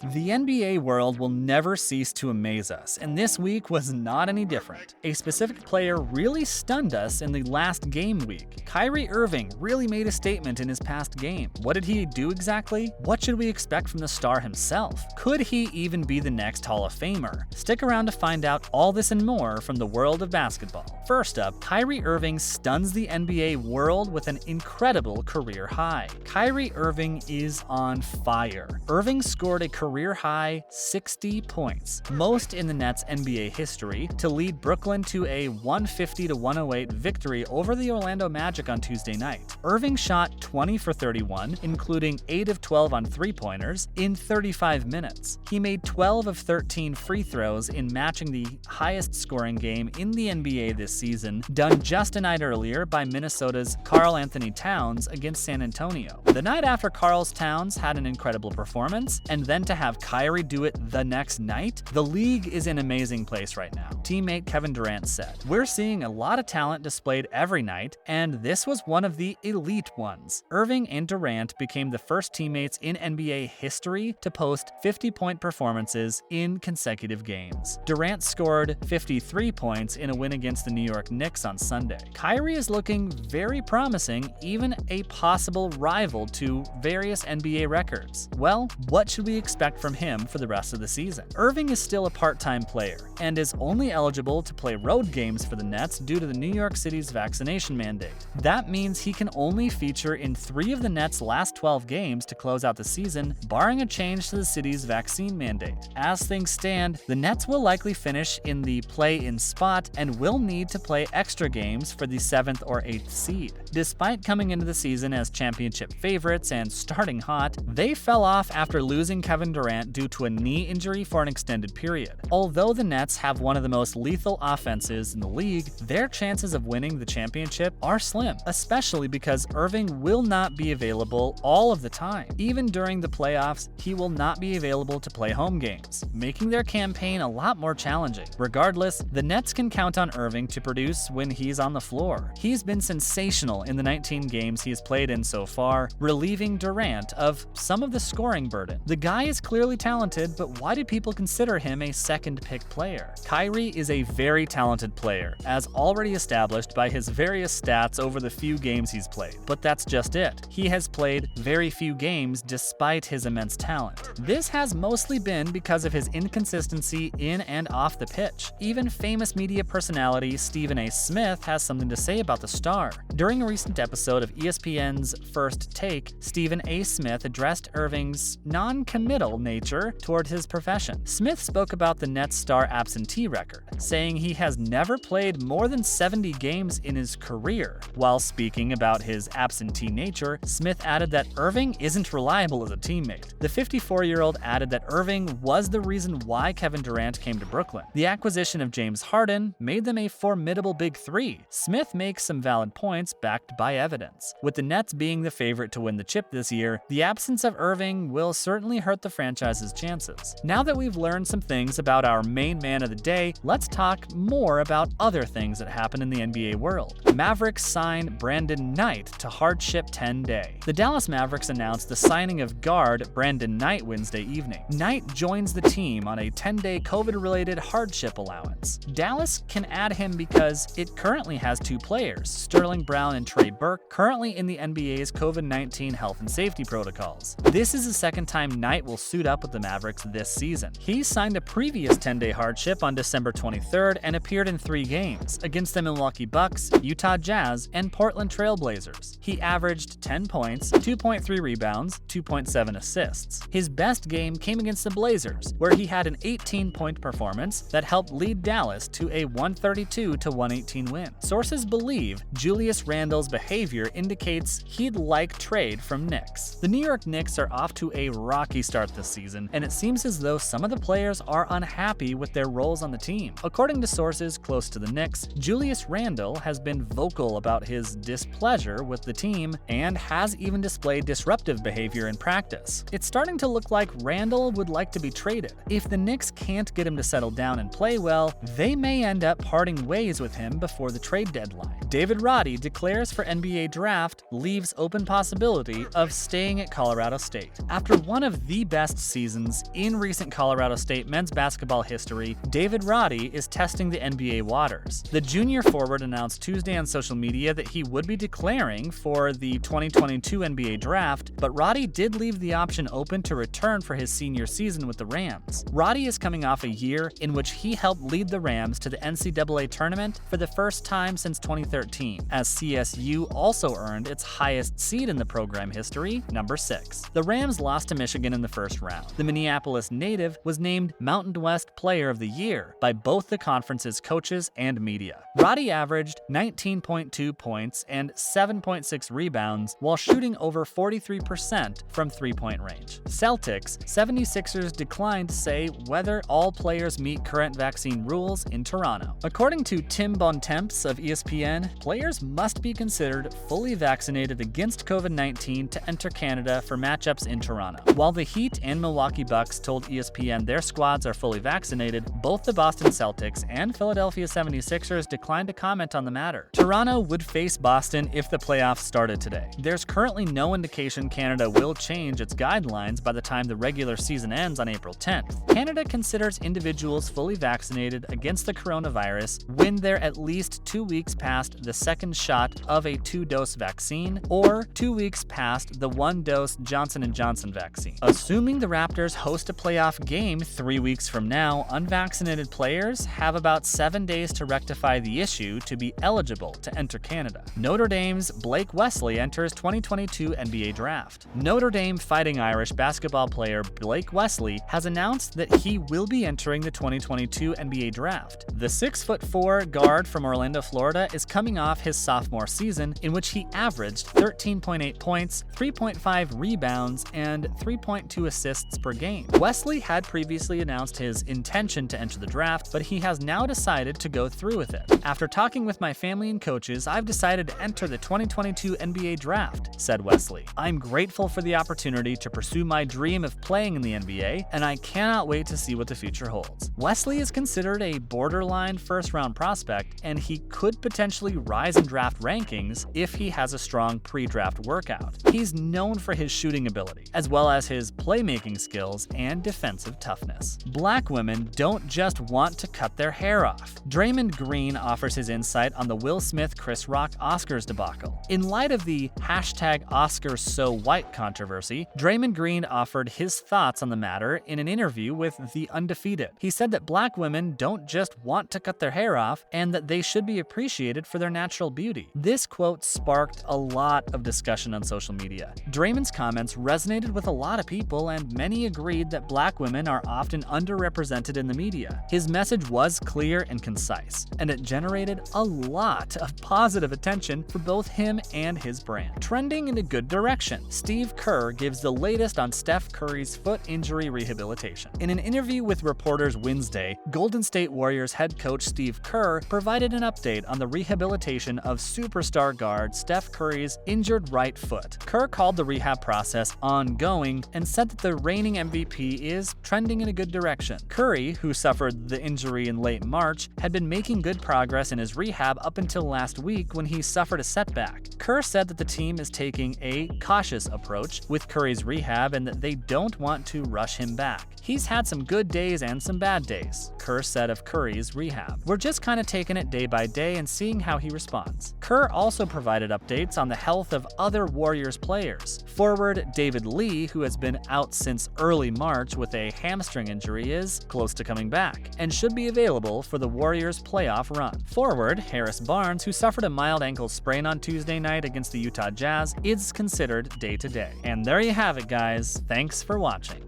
The NBA world will never cease to amaze us, and this week was not any different. A specific player really stunned us in the last game week. Kyrie Irving really made a statement in his past game. What did he do exactly? What should we expect from the star himself? Could he even be the next Hall of Famer? Stick around to find out all this and more from the world of basketball. First up, Kyrie Irving stuns the NBA world with an incredible career high. Kyrie Irving is on fire. Irving scored a career-high 60 points, most in the Nets' NBA history, to lead Brooklyn to a 150-108 victory over the Orlando Magic on Tuesday night. Irving shot 20 for 31, including 8 of 12 on three-pointers, in 35 minutes. He made 12 of 13 free throws in matching the highest-scoring game in the NBA this season, done just a night earlier by Minnesota's Karl Anthony Towns against San Antonio. The night after Karl's Towns had an incredible performance, and then to have Kyrie do it the next night? The league is in an amazing place right now. Teammate Kevin Durant said, "We're seeing a lot of talent displayed every night, and this was one of the elite ones." Irving and Durant became the first teammates in NBA history to post 50-point performances in consecutive games. Durant scored 53 points in a win against the New York Knicks on Sunday. Kyrie is looking very promising, even a possible rival to various NBA records. Well, what should we expect from him for the rest of the season? Irving is still a part-time player and is only eligible to play road games for the Nets due to the New York City's vaccination mandate. That means he can only feature in 3 of the Nets' last 12 games to close out the season, barring a change to the city's vaccine mandate. As things stand, the Nets will likely finish in the play-in spot and will need to play extra games for the 7th or 8th seed. Despite coming into the season as championship favorites and starting hot, they fell off after losing Kevin Durant due to a knee injury for an extended period. Although the Nets have one of the most lethal offenses in the league, their chances of winning the championship are slim, especially because Irving will not be available all of the time. Even during the playoffs, he will not be available to play home games, making their campaign a lot more challenging. Regardless, the Nets can count on Irving to produce when he's on the floor. He's been sensational in the 19 games he has played in so far, relieving Durant of some of the scoring burden. The guy is clearly talented, but why do people consider him a second-pick player? Kyrie is a very talented player, as already established by his various stats over the few games he's played. But that's just it. He has played very few games despite his immense talent. This has mostly been because of his inconsistency in and off the pitch. Even famous media personality Stephen A. Smith has something to say about the star. During a recent episode of ESPN's First Take, Stephen A. Smith addressed Irving's non-committal nature toward his profession. Smith spoke about the Nets star absentee record, saying he has never played more than 70 games in his career. While speaking about his absentee nature, Smith added that Irving isn't reliable as a teammate. The 54-year-old added that Irving was the reason why Kevin Durant came to Brooklyn. The acquisition of James Harden made them a formidable big three. Smith makes some valid points backed by evidence. With the Nets being the favorite to win the chip this year, the absence of Irving will certainly hurt the franchise's chances. Now that we've learned some things about our main man of the day, let's talk more about other things that happen in the NBA world. Mavericks sign Brandon Knight to hardship 10-day. The Dallas Mavericks announced the signing of guard Brandon Knight Wednesday evening. Knight joins the team on a 10-day COVID-related hardship allowance. Dallas can add him because it currently has 2 players, Sterling Brown and Trey Burke, currently in the NBA's COVID-19 health and safety protocols. This is the second time Knight will suit up with the Mavericks this season. He signed a previous 10-day hardship on December 23rd and appeared in 3 games against the Milwaukee Bucks, Utah Jazz, and Portland Trail Blazers. He averaged 10 points, 2.3 rebounds, 2.7 assists. His best game came against the Blazers, where he had an 18-point performance that helped lead Dallas to a 132-118 win. Sources believe Julius Randle's behavior indicates he'd like trade from Knicks. The New York Knicks are off to a rocky start this season, and it seems as though some of the players are unhappy with their roles on the team. According to sources close to the Knicks, Julius Randle has been vocal about his displeasure with the team and has even displayed disruptive behavior in practice. It's starting to look like Randle would like to be traded. If the Knicks can't get him to settle down and play well, they may end up parting ways with him before the trade deadline. David Roddy declares for NBA draft, leaves open possibility of staying at Colorado State. After one of the best seasons in recent Colorado State men's basketball history, David Roddy is testing the NBA waters. The junior forward announced Tuesday on social media that he would be declaring for the 2022 NBA draft, but Roddy did leave the option open to return for his senior season with the Rams. Roddy is coming off a year in which he helped lead the Rams to the NCAA tournament for the first time since 2013, as CSU also earned its highest seed in the program history, number 6. The Rams lost to Michigan in the first round. The Minneapolis native was named Mountain West Player of the Year by both the conference's coaches and media. Roddy averaged 19.2 points and 7.6 rebounds while shooting over 43% from three-point range. Celtics, 76ers declined to say whether all players meet current vaccine rules in Toronto. According to Tim Bontemps of ESPN, players must be considered fully vaccinated against COVID-19 to enter Canada for matchups in Toronto. While the Heat and Milwaukee Bucks told ESPN their squads are fully vaccinated, both the Boston Celtics and Philadelphia 76ers declined to comment on the matter. Toronto would face Boston if the playoffs started today. There's currently no indication Canada will change its guidelines by the time the regular season ends on April 10th. Canada considers individuals fully vaccinated against the coronavirus when they're at least 2 weeks past the second shot of a 2-dose vaccine or 2 weeks past the 1-dose Johnson & Johnson vaccine. Assuming the Raptors host a playoff game 3 weeks from now, unvaccinated players have about 7 days to rectify the issue to be eligible to enter Canada. Notre Dame's Blake Wesley enters 2022 NBA draft. Notre Dame Fighting Irish basketball player Blake Wesley has announced that he will be entering the 2022 NBA draft. The 6'4" guard from Orlando, Florida is coming off his sophomore season in which he averaged 13.8 points, 3.5 rebounds, and 3.2 assists per game. Wesley had previously announced his intention to enter the draft, but he has now decided to go through with it. After talking with my family and coaches, I've decided to enter the 2022 NBA draft, said Wesley. I'm grateful for the opportunity to pursue my dream of playing in the NBA, and I cannot wait to see what the future holds. Wesley is considered a borderline first-round prospect, and he could potentially rise in draft rankings if he has a strong pre-draft workout. He's known for his shooting ability, as well as his playmaking skills and defensive toughness. Black women don't just want to cut their hair off. Draymond Green offers his insight on the Will Smith-Chris Rock Oscars debacle. In light of the #OscarsSoWhite controversy, Draymond Green offered his thoughts on the matter in an interview with The Undefeated. He said that black women don't just want to cut their hair off and that they should be appreciated for their natural beauty. This quote sparked a lot of discussion on social media. Draymond's comments resonated with a lot of people, and many agreed that black women are often underrepresented in the media. His message was clear and concise, and it generated a lot of positive attention for both him and his brand. Trending in a good direction, Steve Kerr gives the latest on Steph Curry's foot injury rehabilitation. In an interview with reporters Wednesday, Golden State Warriors head coach Steve Kerr provided an update on the rehabilitation of superstar guard Steph Curry's injured right foot. Kerr called the rehab process ongoing and said that the reigning MVP is trending in a good direction. Curry, who suffered the injury in late March, had been making good progress in his rehab up until last week when he suffered a setback. Kerr said that the team is taking a cautious approach with Curry's rehab and that they don't want to rush him back. He's had some good days and some bad days, Kerr said of Curry's rehab. We're just kind of taking it day by day and seeing how he responds. Kerr also provided updates on the health of other Warriors players. Forward David Lee, who has been out since early March with a hamstring injury, is close to coming back and should be available for the Warriors' playoff run. Forward Harris Barnes, who suffered a mild ankle sprain on Tuesday night against the Utah Jazz, is considered day-to-day. And there you have it, guys. Thanks for watching.